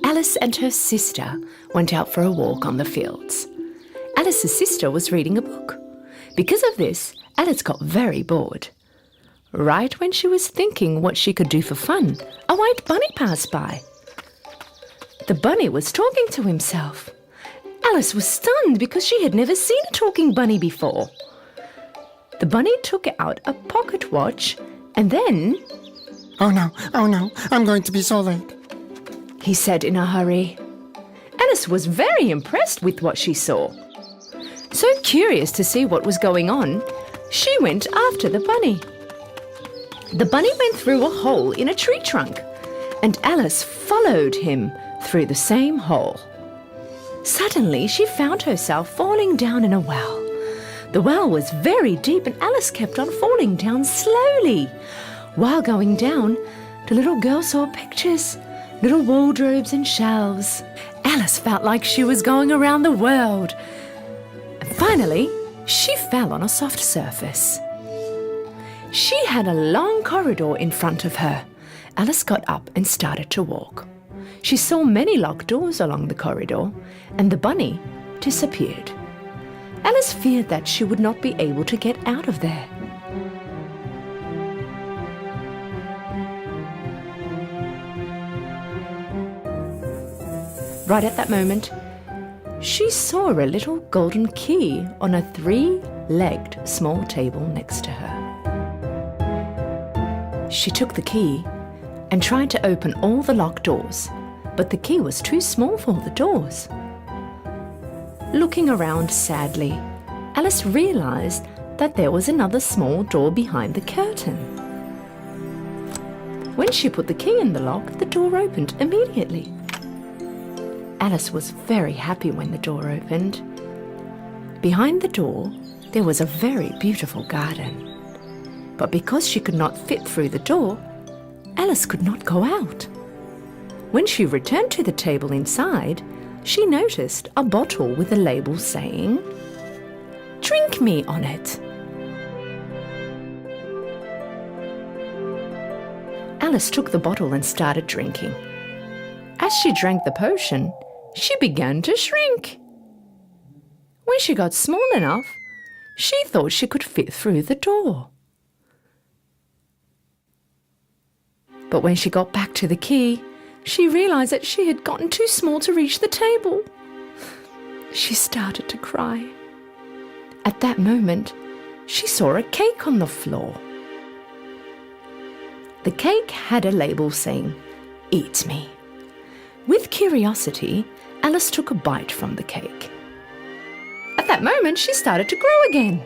Alice and her sister went out for a walk on the fields. Alice's sister was reading a book. Because of this, Alice got very bored. Right when she was thinking what she could do for fun, a white bunny passed by. The bunny was talking to himself. Alice was stunned because she had never seen a talking bunny before. The bunny took out a pocket watch and then... Oh no, I'm going to be so late, he said in a hurry. Alice was very impressed with what she saw. So curious to see what was going on, she went after the bunny. The bunny went through a hole in a tree trunk, and Alice followed him through the same hole. Suddenly, she found herself falling down in a well. The well was very deep, and Alice kept on falling down slowly. While going down, the little girl saw pictures, little wardrobes and shelves. Alice felt like she was going around the world. And finally, she fell on a soft surface. She had a long corridor in front of her. Alice got up and started to walk. She saw many locked doors along the corridor, and the bunny disappeared. Alice feared that she would not be able to get out of there. Right at that moment, she saw a little golden key on a 3-legged small table next to her. She took the key and tried to open all the locked doors, but the key was too small for the doors. Looking around sadly, Alice realized that there was another small door behind the curtain. When she put the key in the lock, the door opened immediately. Alice was very happy when the door opened. Behind the door, there was a very beautiful garden. But because she could not fit through the door, Alice could not go out. When she returned to the table inside, she noticed a bottle with a label saying, "Drink me" on it. Alice took the bottle and started drinking. As she drank the potion, she began to shrink. When she got small enough, she thought she could fit through the door. But when she got back to the key, she realized that she had gotten too small to reach the table. She started to cry. At that moment, she saw a cake on the floor. The cake had a label saying, "Eat me." With curiosity, Alice took a bite from the cake. At that moment, she started to grow again.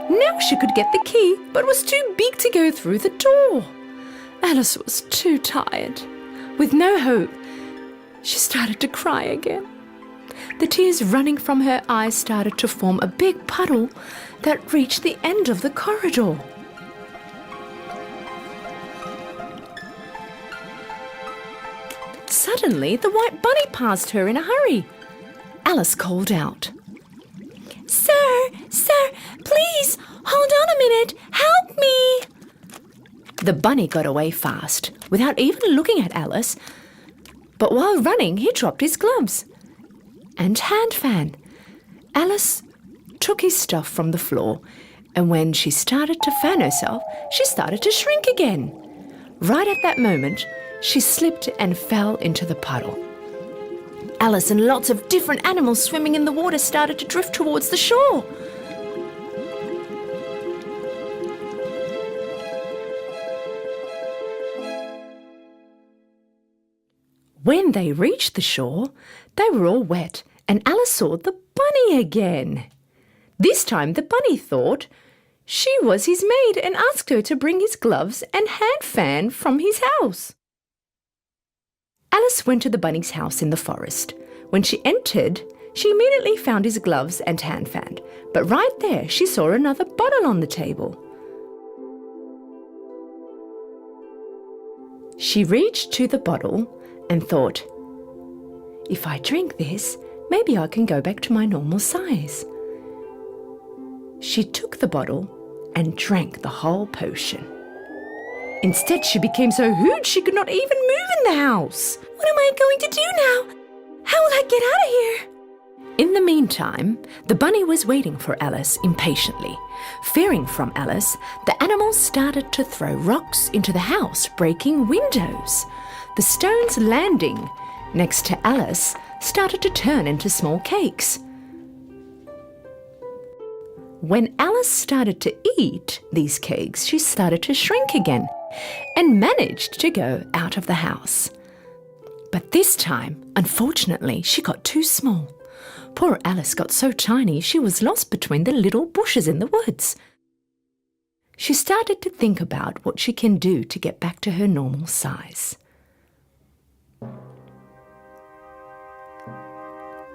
Now she could get the key, but was too big to go through the door. Alice was too tired. With no hope, she started to cry again. The tears running from her eyes started to form a big puddle that reached the end of the corridor. Suddenly, the white bunny passed her in a hurry. Alice called out, Sir, please, hold on a minute, help me." The bunny got away fast, without even looking at Alice. But while running, he dropped his gloves and hand fan. Alice took his stuff from the floor, and when she started to fan herself, she started to shrink again. Right at that moment, she slipped and fell into the puddle. Alice and lots of different animals swimming in the water started to drift towards the shore. When they reached the shore, they were all wet, and Alice saw the bunny again. This time the bunny thought she was his maid and asked her to bring his gloves and hand fan from his house. Alice went to the bunny's house in the forest. When she entered, she immediately found his gloves and hand fan, but right there she saw another bottle on the table. She reached to the bottle and thought, "If I drink this, maybe I can go back to my normal size." She took the bottle and drank the whole potion. Instead, she became so huge she could not even move in the house. What am I going to do now? How will I get out of here? In the meantime, the bunny was waiting for Alice impatiently. Fearing from Alice, the animals started to throw rocks into the house, breaking windows. The stones landing next to Alice started to turn into small cakes. When Alice started to eat these cakes, she started to shrink again and managed to go out of the house. But this time, unfortunately, she got too small. Poor Alice got so tiny she was lost between the little bushes in the woods. She started to think about what she can do to get back to her normal size.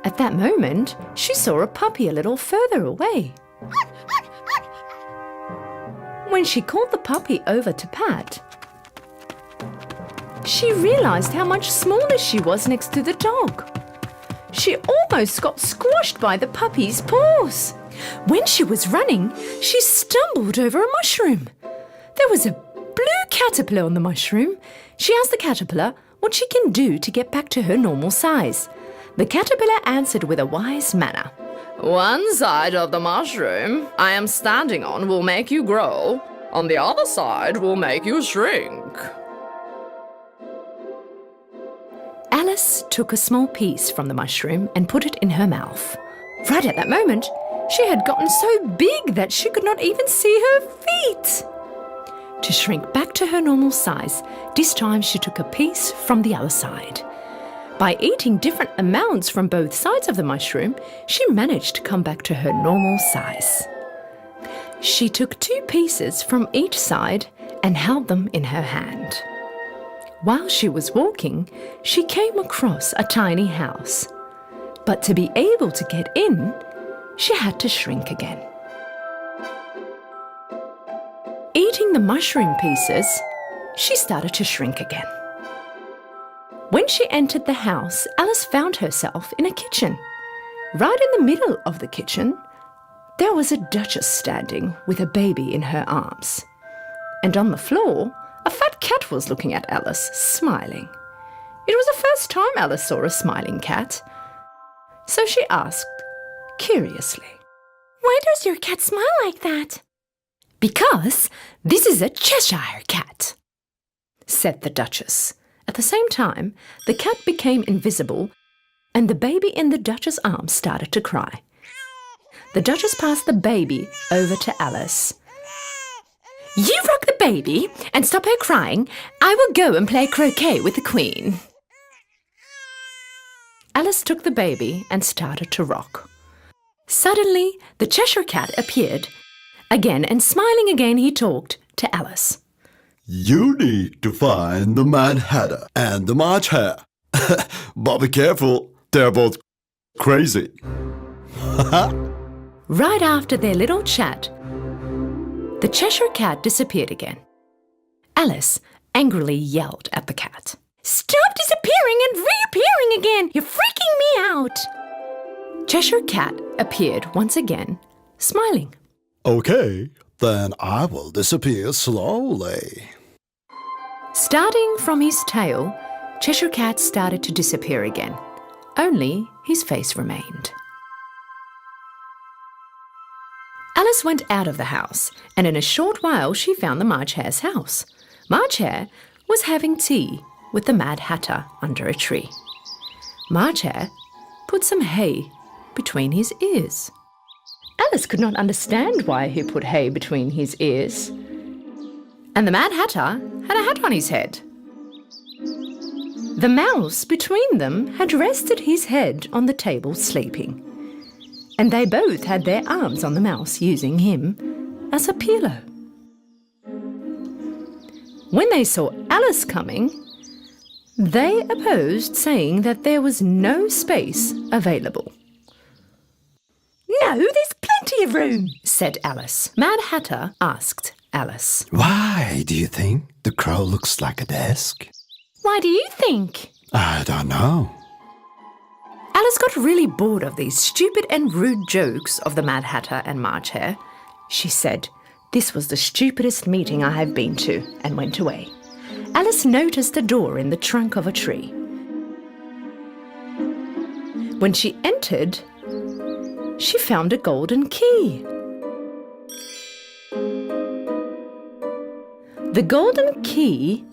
At that moment, she saw a puppy a little further away. When she called the puppy over to pat, she realized how much smaller she was next to the dog. She almost got squashed by the puppy's paws. When she was running, she stumbled over a mushroom. There was a blue caterpillar on the mushroom. She asked the caterpillar what she can do to get back to her normal size. The caterpillar answered with a wise manner. One side of the mushroom I am standing on will make you grow. On the other side will make you shrink. Alice took a small piece from the mushroom and put it in her mouth. Right at that moment, she had gotten so big that she could not even see her feet. To shrink back to her normal size, this time she took a piece from the other side. By eating different amounts from both sides of the mushroom, she managed to come back to her normal size. She took 2 pieces from each side and held them in her hand. While she was walking, she came across a tiny house. But to be able to get in, she had to shrink again. Eating the mushroom pieces, she started to shrink again. When she entered the house, Alice found herself in a kitchen. Right in the middle of the kitchen, there was a duchess standing with a baby in her arms. And on the floor, a fat cat was looking at Alice, smiling. It was the first time Alice saw a smiling cat. So she asked, curiously, Why does your cat smile like that? "Because this is a Cheshire cat," said the Duchess. At the same time, the cat became invisible and the baby in the Duchess' arms started to cry. The Duchess passed the baby over to Alice. "You rock the baby and stop her crying. I will go and play croquet with the Queen." Alice took the baby and started to rock. Suddenly, the Cheshire Cat appeared again, and smiling again, he talked to Alice. You need to find the Mad Hatter and the March Hare. But be careful, they're both crazy. Right after their little chat, the Cheshire Cat disappeared again. Alice angrily yelled at the cat. Stop disappearing and reappearing again! You're freaking me out! Cheshire Cat appeared once again, smiling. Okay, then I will disappear slowly. Starting from his tail, Cheshire Cat started to disappear again. Only his face remained. Alice went out of the house, and in a short while she found the March Hare's house. March Hare was having tea with the Mad Hatter under a tree. March Hare put some hay between his ears. Alice could not understand why he put hay between his ears. And the Mad Hatter had a hat on his head. The mouse between them had rested his head on the table sleeping. And they both had their arms on the mouse, using him as a pillow. When they saw Alice coming, they opposed, saying that there was no space available. No, there's plenty of room, said Alice. Mad Hatter asked Alice. Why do you think the crow looks like a desk? Why do you think? I don't know. Alice got really bored of these stupid and rude jokes of the Mad Hatter and March Hare. She said, "This was the stupidest meeting I have been to," and went away. Alice noticed a door in the trunk of a tree. When she entered, she found a golden key. The golden key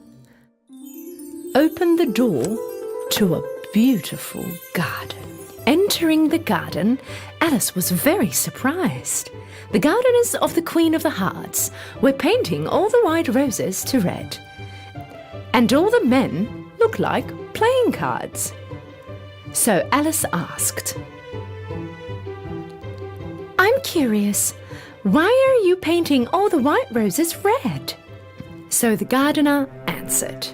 opened the door to a beautiful garden. Entering the garden, Alice was very surprised. The gardeners of the Queen of the Hearts were painting all the white roses to red, and all the men looked like playing cards. So Alice asked, "I'm curious, why are you painting all the white roses red?" So the gardener answered,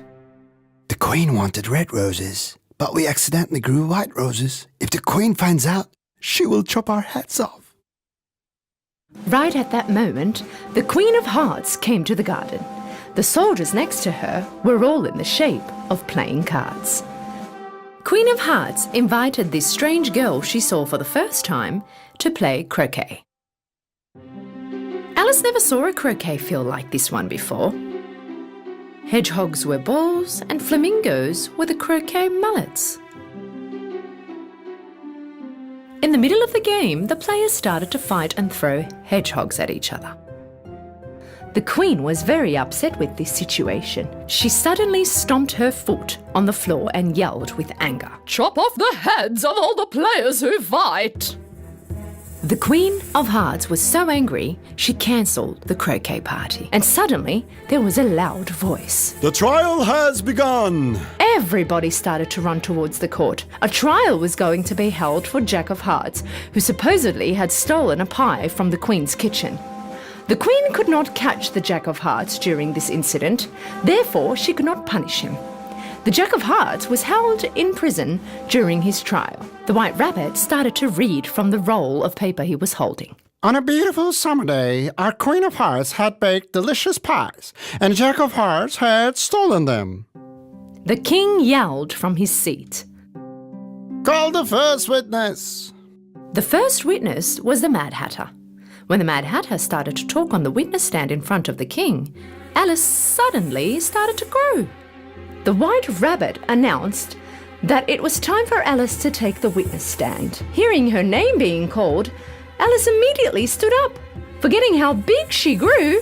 The Queen wanted red roses, but we accidentally grew white roses. If the Queen finds out, she will chop our heads off. Right at that moment, the Queen of Hearts came to the garden. The soldiers next to her were all in the shape of playing cards. Queen of Hearts invited this strange girl she saw for the first time to play croquet. Alice never saw a croquet field like this one before. Hedgehogs were balls and flamingos were the croquet mallets. In the middle of the game, the players started to fight and throw hedgehogs at each other. The Queen was very upset with this situation. She suddenly stomped her foot on the floor and yelled with anger. Chop off the heads of all the players who fight! The Queen of Hearts was so angry, she cancelled the croquet party. And suddenly, there was a loud voice. The trial has begun! Everybody started to run towards the court. A trial was going to be held for Jack of Hearts, who supposedly had stolen a pie from the Queen's kitchen. The Queen could not catch the Jack of Hearts during this incident, therefore she could not punish him. The Jack of Hearts was held in prison during his trial. The White Rabbit started to read from the roll of paper he was holding. On a beautiful summer day, our Queen of Hearts had baked delicious pies, and Jack of Hearts had stolen them. The king yelled from his seat. Call the first witness. The first witness was the Mad Hatter. When the Mad Hatter started to talk on the witness stand in front of the king, Alice suddenly started to grow. The White Rabbit announced that it was time for Alice to take the witness stand. Hearing her name being called, Alice immediately stood up. Forgetting how big she grew,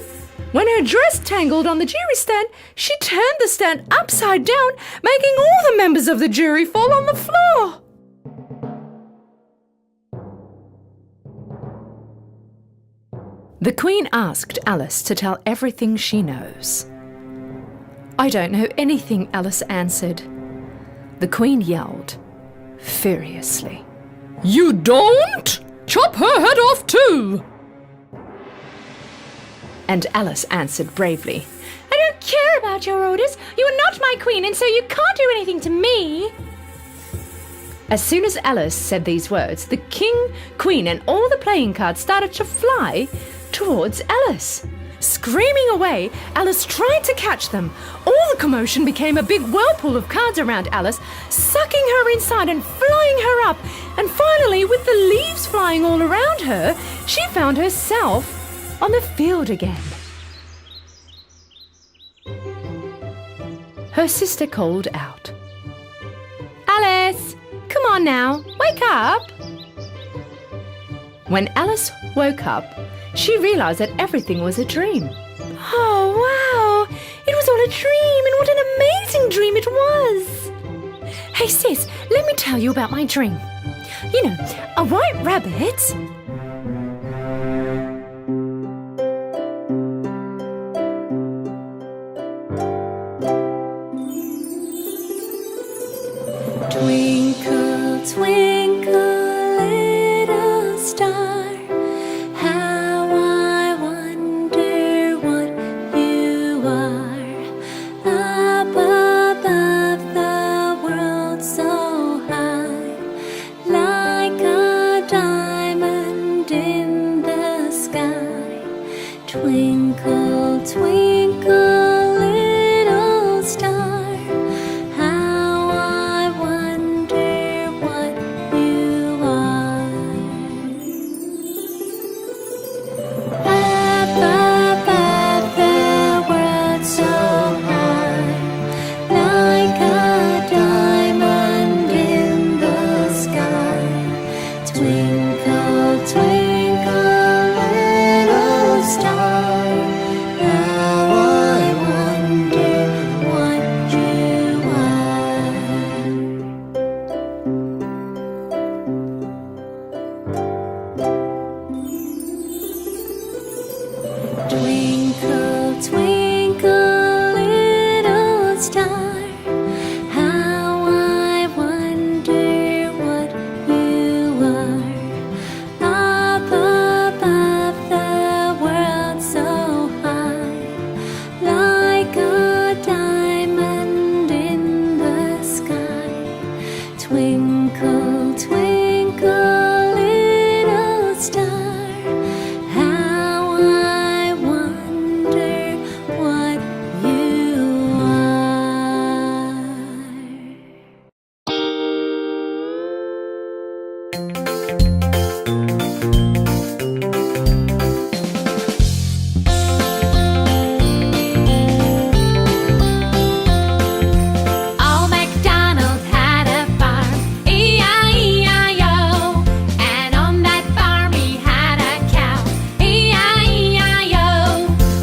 when her dress tangled on the jury stand, she turned the stand upside down, making all the members of the jury fall on the floor. The Queen asked Alice to tell everything she knows. "I don't know anything," Alice answered. The Queen yelled furiously. You don't? Chop her head off too! And Alice answered bravely, I don't care about your orders. You are not my queen, and so you can't do anything to me. As soon as Alice said these words, the king, queen, and all the playing cards started to fly towards Alice. Screaming away, Alice tried to catch them. All the commotion became a big whirlpool of cards around Alice, sucking her inside and flying her up. And finally, with the leaves flying all around her, she found herself on the field again. Her sister called out, Alice, come on now, wake up. When Alice woke up, she realised that everything was a dream. Oh, wow, it was all a dream, and what an amazing dream it was. Hey sis, let me tell you about my dream. You know, a white rabbit... Twinkle, twinkle, little star, how I wonder what you are. Up above the world so high, like a diamond in the sky. Twinkle, twinkle, little star, how I wonder what Twinkle, twinkle, little star, how I wonder what you are. Old MacDonald had a farm, E-I-E-I-O. And on that farm he had a cow, E-I-E-I-O.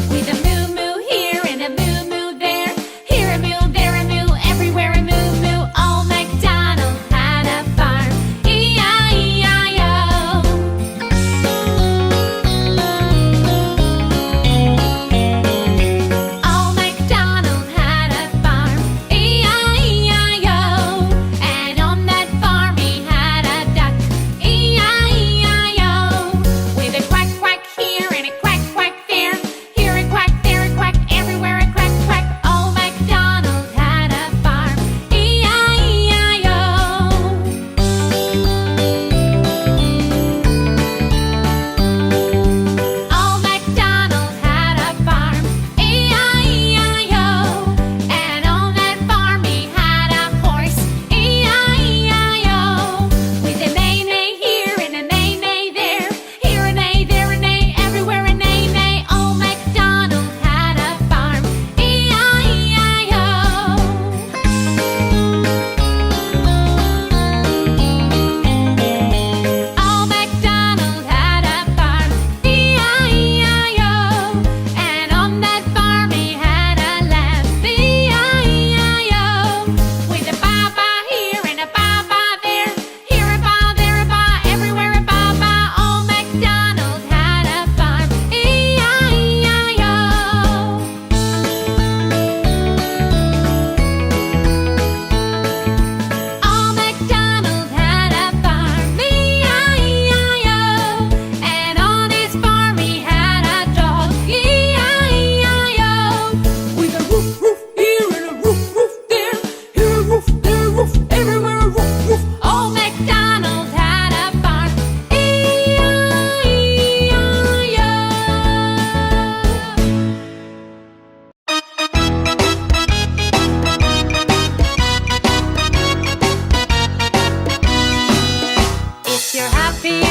With a moo-moo here and a moo-moo there, here a moo, there a moo, everywhere a moo-moo. Old MacDonald had a farm, E-I-E-I-O. Old MacDonald had a farm, E-I-E-I-O. And on that farm he had a duck, E-I-E-I-O. With a quack quack here and a quack quack there, here a quack, there a quack, everywhere a quack quack. Old MacDonald had a farm, E-I-E-I-O. Old MacDonald had a farm, E-I-E-I-O. And on that farm he had a horse, E-I-E-I-O. With a neigh-neigh here and a neigh-neigh there, here a neigh, there a neigh, everywhere a neigh-neigh. Old MacDonald had a farm, E-I-E-I-O. Old MacDonald had a farm, E-I-E-I-O. And on that farm he had a lamb, E-I-E-I-O. With a ba-ba here and a ba-ba there, here a ba, there a ba, everywhere a ba-ba. Old MacDonald had a farm, E-I-E-I-O. Old MacDonald had a farm, E-I-E-I-O. And on his farm he had a dog, E-I-E-I-O. With a roof, roof here and a roof, roof there, here a roof, there a roof, everywhere a roof, roof. Old MacDonald had a farm, E-I-E-I-O. If you're happy